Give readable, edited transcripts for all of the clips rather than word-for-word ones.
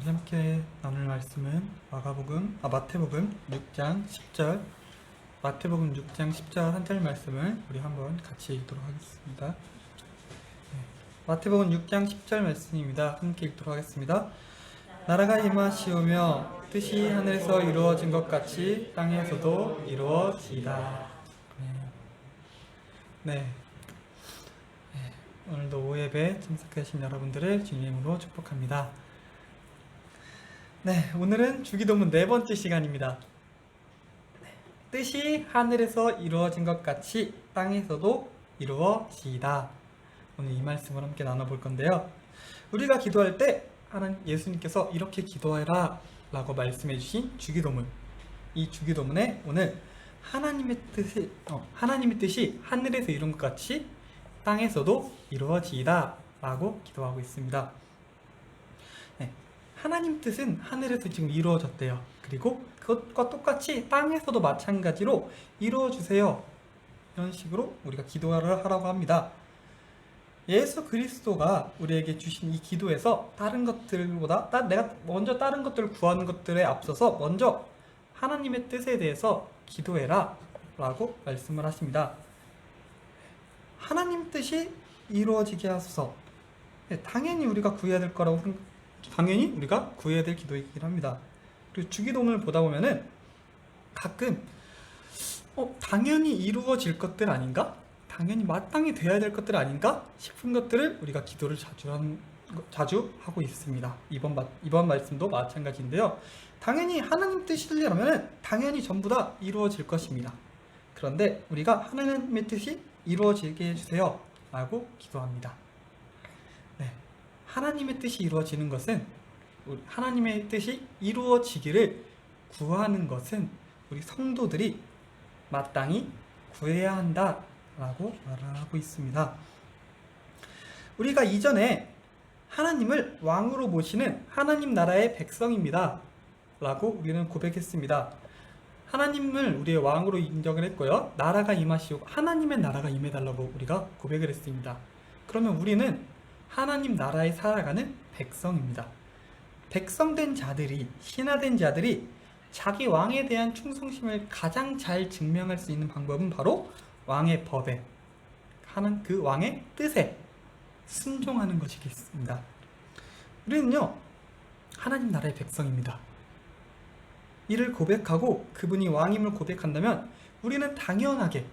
우리 함께 나눌 말씀은 마태복음 6장 10절, 마태복음 6장 10절 한 절 말씀을 우리 한번 같이 읽도록 하겠습니다. 마태복음 6장 10절 말씀입니다. 함께 읽도록 하겠습니다. 나라가 임하시오며 뜻이 하늘에서 이루어진 것 같이 땅에서도 이루어지이다. 네. 오늘도 오예배 참석하신 여러분들을 주님으로 축복합니다. 네, 오늘은 주기도문 네 번째 시간입니다. 뜻이 하늘에서 이루어진 것 같이 땅에서도 이루어지이다. 오늘 이 말씀을 함께 나눠볼 건데요. 우리가 기도할 때 예수님께서 이렇게 기도해라 라고 말씀해 주신 주기도문, 이 주기도문에 오늘 하나님의 뜻이 하늘에서 이룬 것 같이 땅에서도 이루어지이다 라고 기도하고 있습니다. 네, 하나님 뜻은 하늘에서 지금 이루어졌대요. 그리고 그것과 똑같이 땅에서도 마찬가지로 이루어주세요. 이런 식으로 우리가 기도를 하라고 합니다. 예수 그리스도가 우리에게 주신 이 기도에서 다른 것들보다 내가 먼저 다른 것들을 구하는 것들에 앞서서 먼저 하나님의 뜻에 대해서 기도해라 라고 말씀을 하십니다. 하나님 뜻이 이루어지게 하소서. 당연히 우리가 구해야 될 거라고 당연히 우리가 구해야 될 기도이긴 합니다. 그리고 주기도문을 보다 보면은 가끔 당연히 이루어질 것들 아닌가? 당연히 마땅히 돼야 될 것들 아닌가? 싶은 것들을 우리가 기도를 자주 하고 있습니다. 이번 말씀도 마찬가지인데요. 당연히 하나님 뜻이라면 당연히 전부 다 이루어질 것입니다. 그런데 우리가 하나님의 뜻이 이루어지게 해주세요 라고 기도합니다. 네, 하나님의 뜻이 이루어지는 것은, 하나님의 뜻이 이루어지기를 구하는 것은 우리 성도들이 마땅히 구해야 한다 라고 말을 하고 있습니다. 우리가 이전에 하나님을 왕으로 모시는 하나님 나라의 백성입니다 라고 우리는 고백했습니다. 하나님을 우리의 왕으로 인정을 했고요. 나라가 임하시고 하나님의 나라가 임해달라고 우리가 고백을 했습니다. 그러면 우리는 하나님 나라에 살아가는 백성입니다. 백성된 자들이, 신하된 자들이 자기 왕에 대한 충성심을 가장 잘 증명할 수 있는 방법은 바로 왕의 법에, 그 왕의 뜻에 순종하는 것이겠습니다. 우리는요, 하나님 나라의 백성입니다. 이를 고백하고 그분이 왕임을 고백한다면 우리는 당연하게,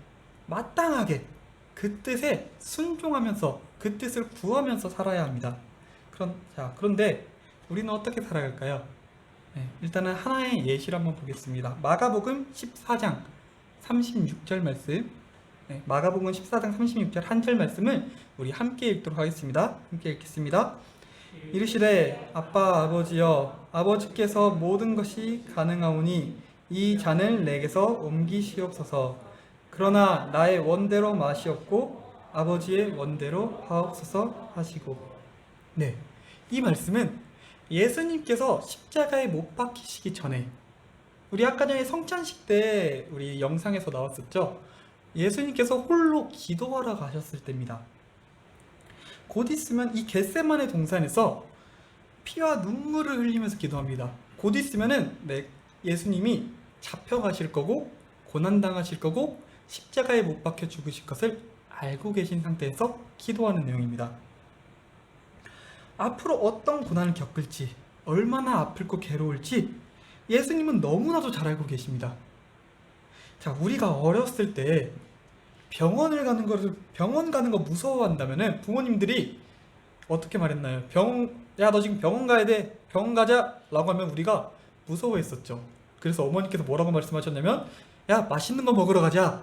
마땅하게 그 뜻에 순종하면서 그 뜻을 구하면서 살아야 합니다. 그런데 우리는 어떻게 살아갈까요? 네, 일단은 하나의 예시를 한번 보겠습니다. 마가복음 14장 36절 말씀, 마가복음 14장 36절 한 절 말씀을 우리 함께 읽도록 하겠습니다. 함께 읽겠습니다. 이르시되 아빠 아버지여, 아버지께서 모든 것이 가능하오니 이 잔을 내게서 옮기시옵소서. 그러나 나의 원대로 마시옵고 아버지의 원대로 하옵소서 하시고. 네, 이 말씀은 예수님께서 십자가에 못 박히시기 전에, 우리 아까 전에 성찬식 때 우리 영상에서 나왔었죠. 예수님께서 홀로 기도하러 가셨을 때입니다. 곧 있으면 이 겟세마네 동산에서 피와 눈물을 흘리면서 기도합니다. 곧 있으면은 예수님이 잡혀가실 거고 고난당하실 거고 십자가에 못 박혀 죽으실 것을 알고 계신 상태에서 기도하는 내용입니다. 앞으로 어떤 고난을 겪을지, 얼마나 아플고 괴로울지 예수님은 너무나도 잘 알고 계십니다. 자, 우리가 어렸을 때 병원 가는 거 무서워한다면은 부모님들이 어떻게 말했나요? 야, 너 지금 병원 가야 돼. 병원 가자. 라고 하면 우리가 무서워했었죠. 그래서 어머니께서 뭐라고 말씀하셨냐면, 야, 맛있는 거 먹으러 가자.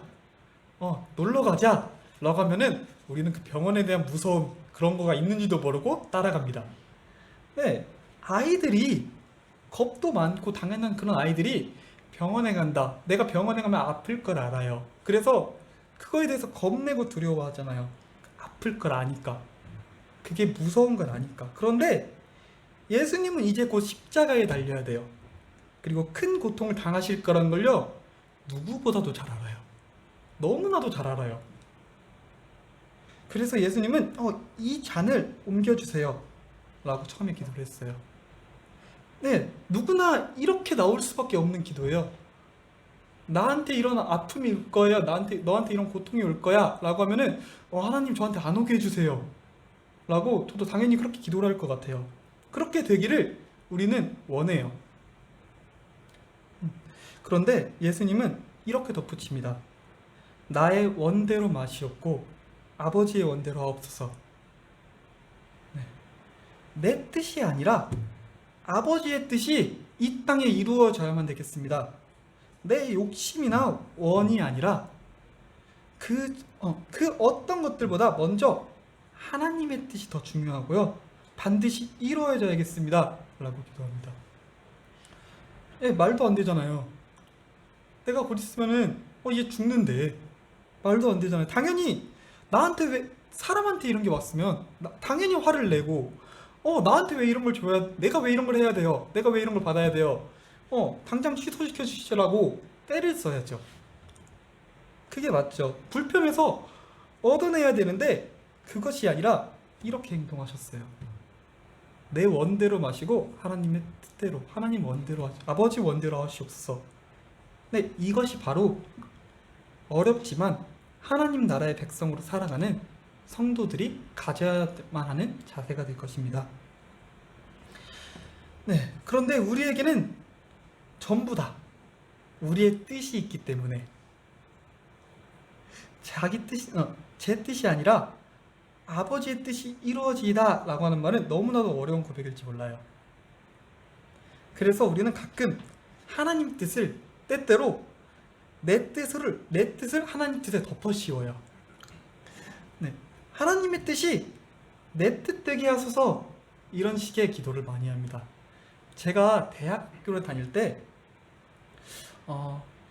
놀러 가자. 라고 하면은 우리는 그 병원에 대한 무서움, 그런 거가 있는지도 모르고 따라갑니다. 네, 아이들이, 겁도 많고 당연한 그런 아이들이 병원에 간다. 내가 병원에 가면 아플 걸 알아요. 그래서 그거에 대해서 겁내고 두려워하잖아요. 아플 걸 아니까. 그게 무서운 걸 아니까. 그런데 예수님은 이제 곧 십자가에 달려야 돼요. 그리고 큰 고통을 당하실 거라는 걸요, 누구보다도 잘 알아요. 너무나도 잘 알아요. 그래서 예수님은 이 잔을 옮겨주세요 라고 처음에 기도를 했어요. 네, 누구나 이렇게 나올 수밖에 없는 기도예요. 나한테 이런 아픔이 올 거야, 너한테 이런 고통이 올 거야 라고 하면은 하나님 저한테 안 오게 해주세요 라고 저도 당연히 그렇게 기도를 할 것 같아요. 그렇게 되기를 우리는 원해요. 그런데 예수님은 이렇게 덧붙입니다. 나의 원대로 마시옵고 아버지의 원대로 하옵소서. 네. 내 뜻이 아니라 아버지의 뜻이 이 땅에 이루어져야만 되겠습니다. 내 욕심이나 원이 아니라 그 어떤 것들보다 먼저 하나님의 뜻이 더 중요하고요. 반드시 이루어져야겠습니다. 라고 기도합니다. 말도 안 되잖아요. 내가 곧 있으면은 얘 죽는데 말도 안 되잖아요. 당연히 나한테 왜 사람한테 이런 게 왔으면 당연히 화를 내고 나한테 왜 이런 걸 줘야 내가 왜 이런 걸 해야 돼요? 내가 왜 이런 걸 받아야 돼요? 당장 취소시켜 주시라고 때를 써야죠. 그게 맞죠. 불평해서 얻어내야 되는데 그것이 아니라 이렇게 행동하셨어요. 내 원대로 마시고 하나님의 뜻대로 하나님 원대로 아버지 원대로 하시옵소서. 네, 이것이 바로 어렵지만 하나님 나라의 백성으로 살아가는 성도들이 가져야만 하는 자세가 될 것입니다. 네, 그런데 우리에게는 전부 다 우리의 뜻이 있기 때문에 제 뜻이 아니라 아버지의 뜻이 이루어지다 라고 하는 말은 너무나도 어려운 고백일지 몰라요. 그래서 우리는 가끔 하나님 뜻을 때때로 내 뜻을 하나님 뜻에 덮어 씌워요. 네, 하나님의 뜻이 내 뜻 되게 하소서 이런 식의 기도를 많이 합니다. 제가 대학교를 다닐 때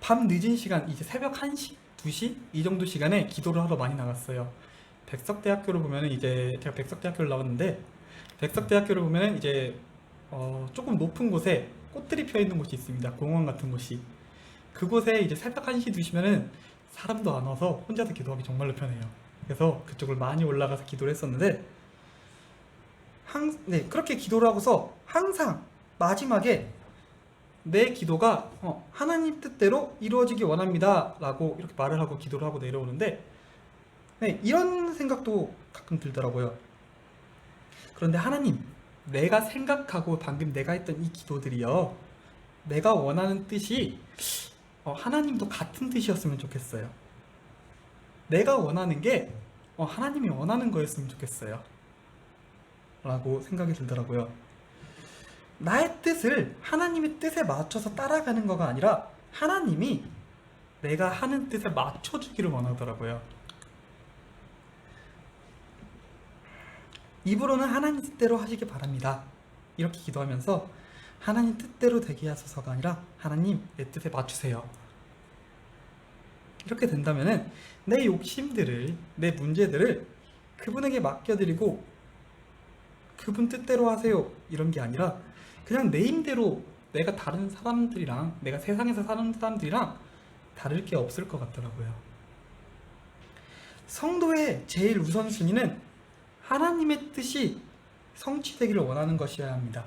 밤 늦은 시간 이제 새벽 1시, 2시 이 정도 시간에 기도를 하러 많이 나갔어요. 백석대학교를 보면은 이제 제가 백석대학교를 나왔는데 백석대학교를 보면은 이제 조금 높은 곳에 꽃들이 펴 있는 곳이 있습니다. 공원 같은 곳이. 그곳에 이제 새벽 1시, 2시면은 사람도 안 와서 혼자서 기도하기 정말로 편해요. 그래서 그쪽을 많이 올라가서 기도를 했었는데 그렇게 기도를 하고서 항상 마지막에 내 기도가 하나님 뜻대로 이루어지기 원합니다 라고 이렇게 말을 하고 기도를 하고 내려오는데 이런 생각도 가끔 들더라고요. 그런데 하나님, 내가 생각하고 방금 내가 했던 이 기도들이요, 내가 원하는 뜻이 하나님도 같은 뜻이었으면 좋겠어요. 내가 원하는 게 하나님이 원하는 거였으면 좋겠어요 라고 생각이 들더라고요. 나의 뜻을 하나님의 뜻에 맞춰서 따라가는 거가 아니라 하나님이 내가 하는 뜻에 맞춰주기를 원하더라고요. 입으로는 하나님 뜻대로 하시기 바랍니다 이렇게 기도하면서 하나님 뜻대로 되게 하소서가 아니라 하나님 내 뜻에 맞추세요. 이렇게 된다면은 내 욕심들을, 내 문제들을 그분에게 맡겨드리고 그분 뜻대로 하세요 이런 게 아니라 그냥 내 힘대로 내가 다른 사람들이랑, 내가 세상에서 사는 사람들이랑 다를 게 없을 것 같더라고요. 성도의 제일 우선순위는 하나님의 뜻이 성취되기를 원하는 것이어야 합니다.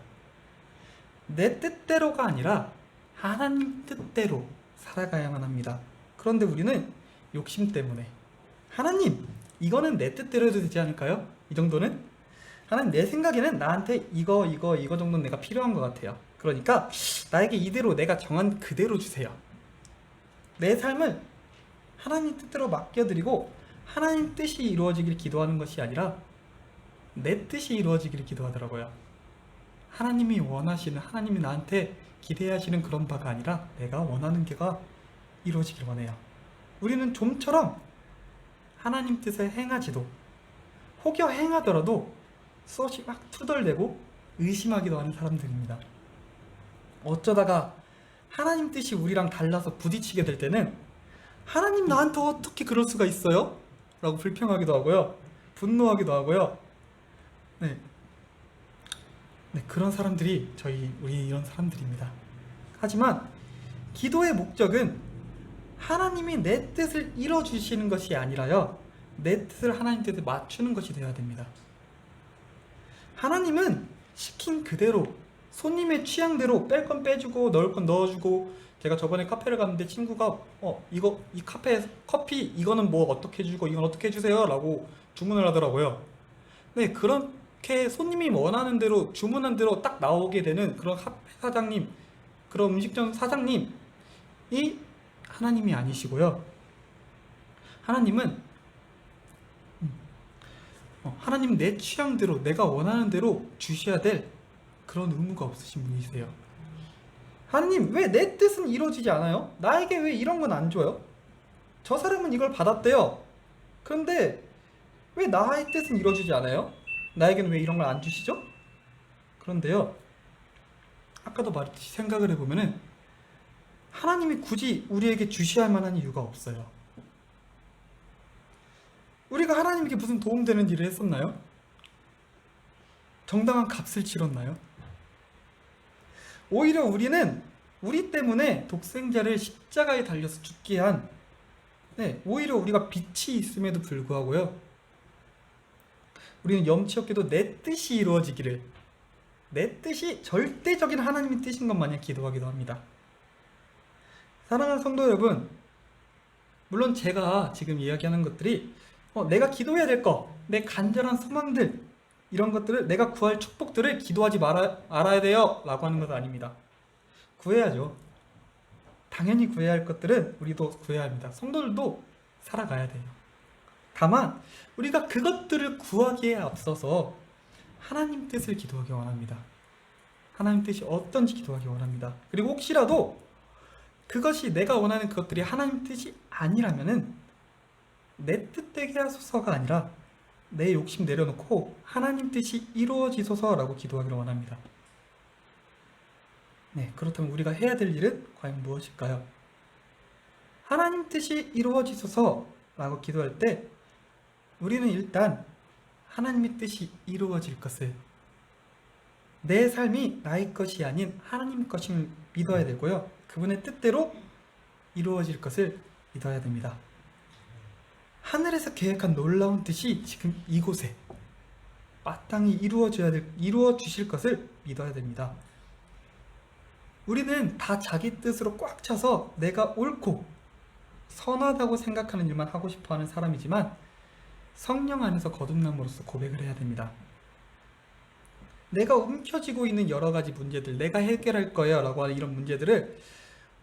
내 뜻대로가 아니라 하나님 뜻대로 살아가야만 합니다. 그런데 우리는 욕심 때문에 하나님, 이거는 내 뜻대로 해도 되지 않을까요? 이 정도는? 하나님, 내 생각에는 나한테 이거 정도는 내가 필요한 것 같아요. 그러니까 나에게 이대로 내가 정한 그대로 주세요. 내 삶을 하나님 뜻대로 맡겨드리고 하나님 뜻이 이루어지길 기도하는 것이 아니라 내 뜻이 이루어지기를 기도하더라고요. 하나님이 원하시는, 하나님이 나한테 기대하시는 그런 바가 아니라 내가 원하는 게가 이루어지길 원해요. 우리는 좀처럼 하나님 뜻에 행하지도, 혹여 행하더라도 수없이 막 투덜대고 의심하기도 하는 사람들입니다. 어쩌다가 하나님 뜻이 우리랑 달라서 부딪히게 될 때는 하나님 나한테 어떻게 그럴 수가 있어요? 라고 불평하기도 하고요. 분노하기도 하고요. 네, 그런 사람들이 우리 이런 사람들입니다. 하지만 기도의 목적은 하나님이 내 뜻을 이뤄주시는 것이 아니라요, 내 뜻을 하나님 뜻에 맞추는 것이 되어야 됩니다. 하나님은 시킨 그대로 손님의 취향대로 뺄 건 빼주고 넣을 건 넣어주고, 제가 저번에 카페를 갔는데 친구가 이 카페 커피 이거는 뭐 어떻게 해주고 이건 어떻게 해주세요 라고 주문을 하더라고요. 네, 그렇게 손님이 원하는 대로 주문한 대로 딱 나오게 되는 그런 카페 사장님, 그런 음식점 사장님이 하나님이 아니시고요. 하나님은 하나님 내 취향대로 내가 원하는 대로 주셔야 될 그런 의무가 없으신 분이세요. 하나님, 왜 내 뜻은 이루어지지 않아요? 나에게 왜 이런 건 안 줘요? 저 사람은 이걸 받았대요. 그런데 왜 나의 뜻은 이루어지지 않아요? 나에게는 왜 이런 걸 안 주시죠? 그런데요, 아까도 말했듯이 생각을 해보면은 하나님이 굳이 우리에게 주셔야 할 만한 이유가 없어요. 우리가 하나님께 무슨 도움되는 일을 했었나요? 정당한 값을 치렀나요? 오히려 우리는 우리 때문에 독생자를 십자가에 달려서 죽게 한, 오히려 우리가 빛이 있음에도 불구하고요, 우리는 염치 없게도 내 뜻이 이루어지기를, 내 뜻이 절대적인 하나님의 뜻인 것 마냥 기도하기도 합니다. 사랑하는 성도 여러분, 물론 제가 지금 이야기하는 것들이 내가 기도해야 될 거, 내 간절한 소망들, 이런 것들을, 내가 구할 축복들을 기도하지 말아야 돼요 라고 하는 것은 아닙니다. 구해야죠. 당연히 구해야 할 것들은 우리도 구해야 합니다. 성도들도 살아가야 돼요. 다만 우리가 그것들을 구하기에 앞서서 하나님 뜻을 기도하기 원합니다. 하나님 뜻이 어떤지 기도하기 원합니다. 그리고 혹시라도 그것이, 내가 원하는 그것들이 하나님 뜻이 아니라면은 내 뜻되게 하소서가 아니라 내 욕심 내려놓고 하나님 뜻이 이루어지소서라고 기도하기를 원합니다. 그렇다면 우리가 해야 될 일은 과연 무엇일까요? 하나님 뜻이 이루어지소서라고 기도할 때 우리는 일단 하나님의 뜻이 이루어질 것을, 내 삶이 나의 것이 아닌 하나님 것임을 믿어야 되고요, 그분의 뜻대로 이루어질 것을 믿어야 됩니다. 하늘에서 계획한 놀라운 뜻이 지금 이곳에 마땅히 이루어 주실 것을 믿어야 됩니다. 우리는 다 자기 뜻으로 꽉 차서 내가 옳고 선하다고 생각하는 일만 하고 싶어 하는 사람이지만, 성령 안에서 거듭남으로써 고백을 해야 됩니다. 내가 움켜쥐고 있는 여러 가지 문제들, 내가 해결할 거야 라고 하는 이런 문제들을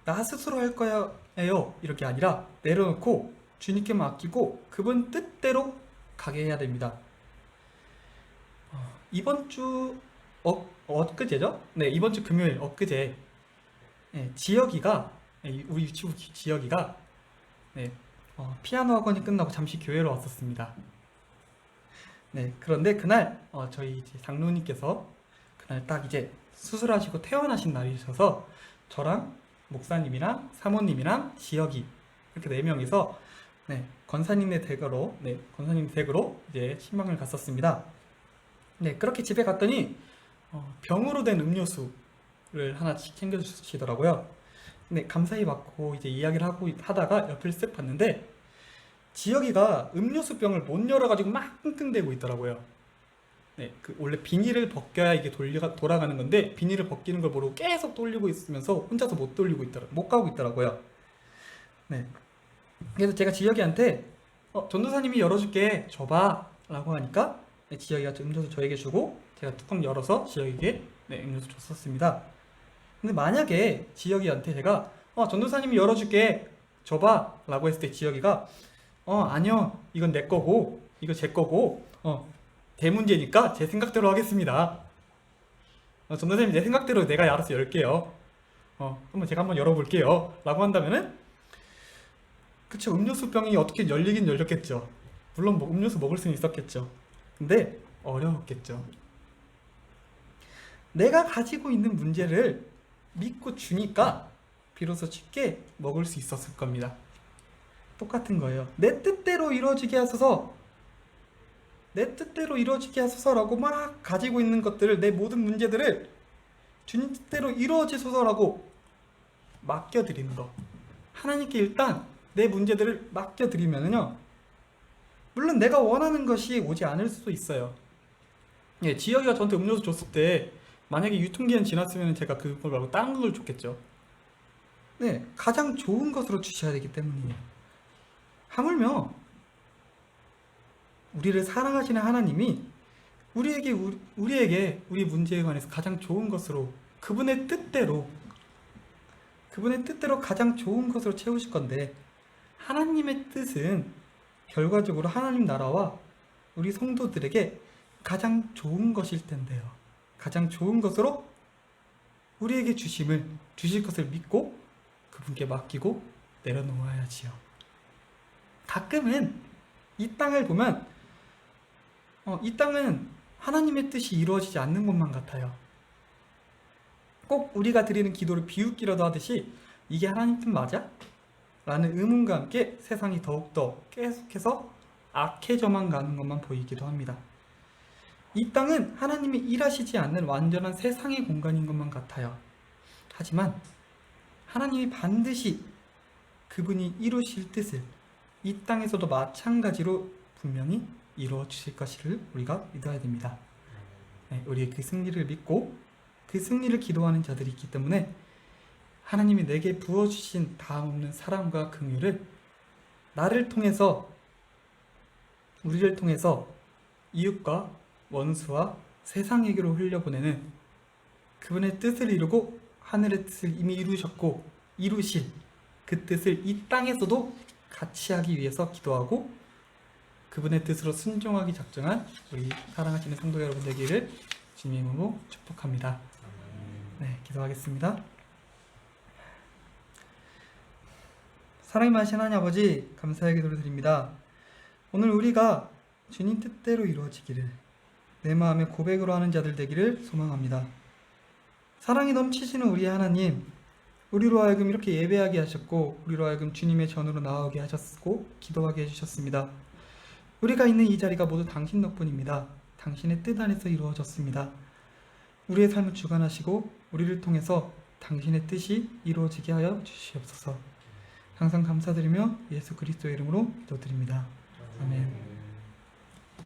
나 스스로 할 거예요 이렇게 아니라 내려놓고 주님께 맡기고 그분 뜻대로 가게 해야 됩니다. 이번 주 엊그제죠? 이번 주 금요일 엊그제 지혁이가, 우리 유치부 지혁이가 피아노 학원이 끝나고 잠시 교회로 왔었습니다. 그런데 그날 저희 이제 장로님께서 그날 딱 이제 수술하시고 퇴원하신 날이셔서 저랑 목사님이랑 사모님이랑 지혁이 이렇게 4명이서 권사님의 댁으로 이제 신방을 갔었습니다. 그렇게 집에 갔더니 병으로 된 음료수를 하나씩 챙겨주시더라고요. 감사히 받고 이제 이야기를 하다가 옆을 쓱 봤는데 지혁이가 음료수병을 못 열어가지고 막 끙끙대고 있더라고요. 원래 비닐을 벗겨야 이게 돌아가는 건데 비닐을 벗기는 걸 모르고 계속 돌리고 있으면서 혼자서 못 가고 있더라고요. 그래서 제가 지혁이한테 전도사님이 열어줄게, 줘봐 라고 하니까 지혁이가 음료수 저에게 주고 제가 뚜껑 열어서 지혁이에게 음료수 줬었습니다. 근데 만약에 지혁이한테 제가 전도사님이 열어줄게, 줘봐 라고 했을 때 지혁이가 아니요, 이건 내 거고 이거 제 거고 대문제니까 제 생각대로 하겠습니다. 전도사님 내 생각대로 내가 알아서 열게요. 제가 한번 열어볼게요 라고 한다면은, 그쵸, 음료수 병이 어떻게 열리긴 열렸겠죠. 물론 음료수 먹을 수는 있었겠죠. 근데 어려웠겠죠. 내가 가지고 있는 문제를 믿고 주니까 비로소 쉽게 먹을 수 있었을 겁니다. 똑같은 거예요. 내 뜻대로 이루어지게 하소서, 내 뜻대로 이루어지게 하소서라고 막 가지고 있는 것들을, 내 모든 문제들을 주님 뜻대로 이루어지소서라고 맡겨드리는 거. 하나님께 일단 내 문제들을 맡겨드리면은요, 물론 내가 원하는 것이 오지 않을 수도 있어요. 지혁이가 저한테 음료수 줬을 때 만약에 유통기한 지났으면 제가 그걸 말고 다른 걸 줬겠죠. 네, 가장 좋은 것으로 주셔야 되기 때문이에요. 하물며 우리를 사랑하시는 하나님이 우리에게 우리 문제에 관해서 가장 좋은 것으로 그분의 뜻대로 가장 좋은 것으로 채우실 건데, 하나님의 뜻은 결과적으로 하나님 나라와 우리 성도들에게 가장 좋은 것일 텐데요. 가장 좋은 것으로 우리에게 주실 것을 믿고 그분께 맡기고 내려놓아야지요. 가끔은 이 땅을 보면 이 땅은 하나님의 뜻이 이루어지지 않는 것만 같아요. 꼭 우리가 드리는 기도를 비웃기라도 하듯이 이게 하나님 뜻 맞아? 라는 의문과 함께 세상이 더욱더 계속해서 악해져만 가는 것만 보이기도 합니다. 이 땅은 하나님이 일하시지 않는 완전한 세상의 공간인 것만 같아요. 하지만 하나님이 반드시 그분이 이루실 뜻을 이 땅에서도 마찬가지로 분명히 이루어 주실 것을 우리가 믿어야 됩니다. 네, 우리의 그 승리를 믿고 그 승리를 기도하는 자들이 있기 때문에 하나님이 내게 부어주신 다함없는 사랑과 긍휼을 나를 통해서, 우리를 통해서 이웃과 원수와 세상에게로 흘려보내는 그분의 뜻을 이루고 하늘의 뜻을 이미 이루셨고 이루실 그 뜻을 이 땅에서도 같이 하기 위해서 기도하고 그분의 뜻으로 순종하기 작정한 우리 사랑하시는 성도 여러분 되기를 주님의 이름으로 축복합니다. 네, 기도하겠습니다. 사랑이 많으신 하나님 아버지, 감사의 기도를 드립니다. 오늘 우리가 주님 뜻대로 이루어지기를 내 마음의 고백으로 하는 자들 되기를 소망합니다. 사랑이 넘치시는 우리 하나님, 우리로 하여금 이렇게 예배하게 하셨고 우리로 하여금 주님의 전으로 나오게 하셨고 기도하게 해주셨습니다. 우리가 있는 이 자리가 모두 당신 덕분입니다. 당신의 뜻 안에서 이루어졌습니다. 우리의 삶을 주관하시고 우리를 통해서 당신의 뜻이 이루어지게 하여 주시옵소서. 항상 감사드리며 예수 그리스도의 이름으로 기도드립니다. 아멘.